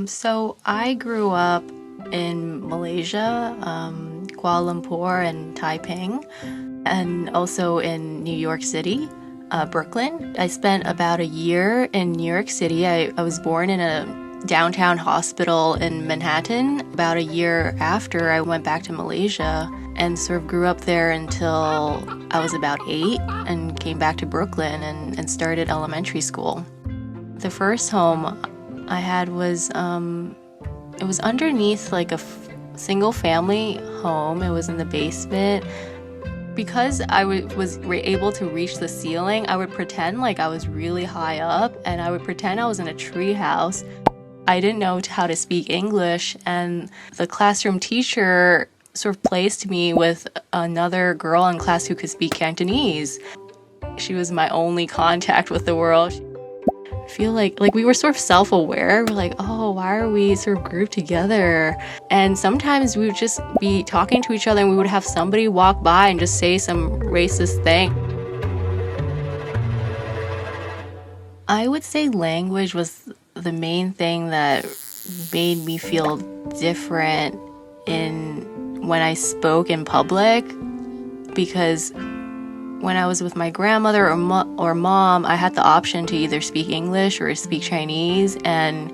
So I grew up in Malaysia, Kuala Lumpur and Taiping, and also in New York City, Brooklyn. I spent about a year in New York City. I was born in a downtown hospital in Manhattan. About a year after, I went back to Malaysia and sort of grew up there until I was about 8 and came back to Brooklyn and started elementary school. The first home I had was, it was underneath like a single family home. It was in the basement. Because I was able to reach the ceiling, I would pretend like I was really high up and I would pretend I was in a tree house. I didn't know how to speak English, and the classroom teacher sort of placed me with another girl in class who could speak Cantonese. She was my only contact with the world. I feel like we were sort of self-aware. We're like, oh, why are we sort of grouped together? And sometimes we would just be talking to each other and we would have somebody walk by and just say some racist thing. I would say language was the main thing that made me feel different when I spoke in public, because when I was with my grandmother or mom, I had the option to either speak English or speak Chinese. And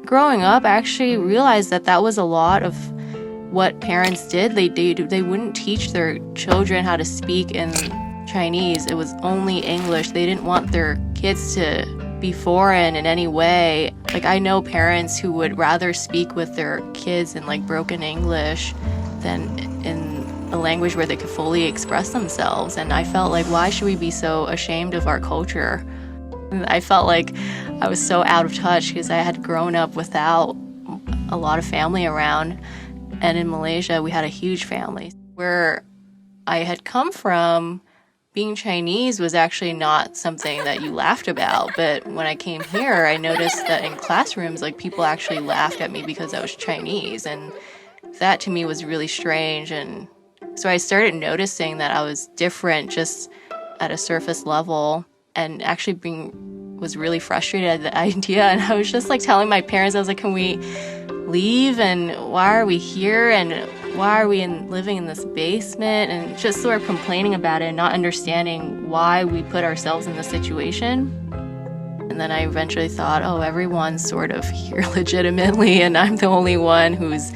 growing up, I actually realized that was a lot of what parents did. They wouldn't teach their children how to speak in Chinese. It was only English. They didn't want their kids to be foreign in any way. Like, I know parents who would rather speak with their kids in like broken English than in a language where they could fully express themselves. And I felt like, why should we be so ashamed of our culture? And I felt like I was so out of touch because I had grown up without a lot of family around. And in Malaysia, we had a huge family. Where I had come from, being Chinese was actually not something that you laughed about. But when I came here, I noticed that in classrooms, like, people actually laughed at me because I was Chinese. And that to me was really strange. And so I started noticing that I was different just at a surface level, and actually was really frustrated at the idea. And I was just like telling my parents, I was like, can we leave? And why are we here? And why are we living in this basement? And just sort of complaining about it and not understanding why we put ourselves in this situation. And then I eventually thought, oh, everyone's sort of here legitimately, and I'm the only one who's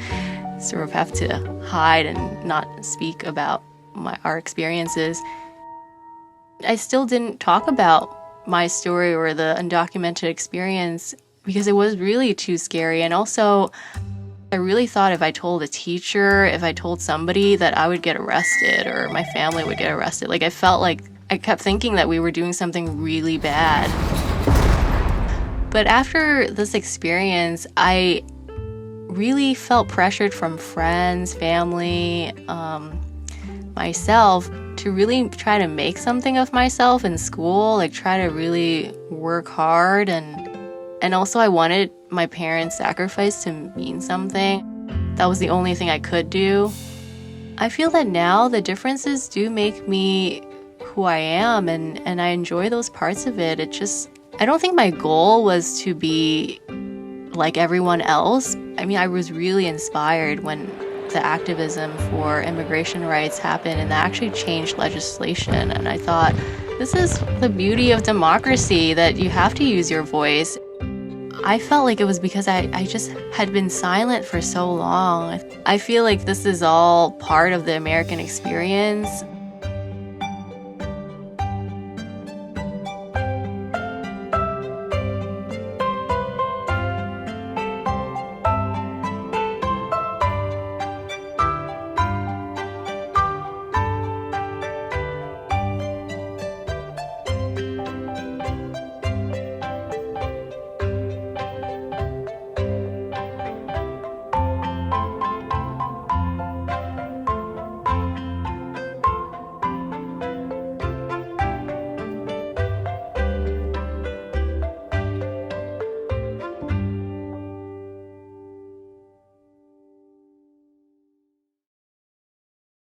sort of have to hide and not speak about our experiences. I still didn't talk about my story or the undocumented experience because it was really too scary. And also, I really thought if I told a teacher, if I told somebody, that I would get arrested or my family would get arrested. Like, I felt like I kept thinking that we were doing something really bad. But after this experience, I really felt pressured from friends, family, myself, to really try to make something of myself in school, like try to really work hard. And also I wanted my parents' sacrifice to mean something. That was the only thing I could do. I feel that now the differences do make me who I am, and I enjoy those parts of it. I don't think my goal was to be like everyone else. I mean, I was really inspired when the activism for immigration rights happened, and that actually changed legislation. And I thought, this is the beauty of democracy, that you have to use your voice. I felt like it was because I just had been silent for so long. I feel like this is all part of the American experience.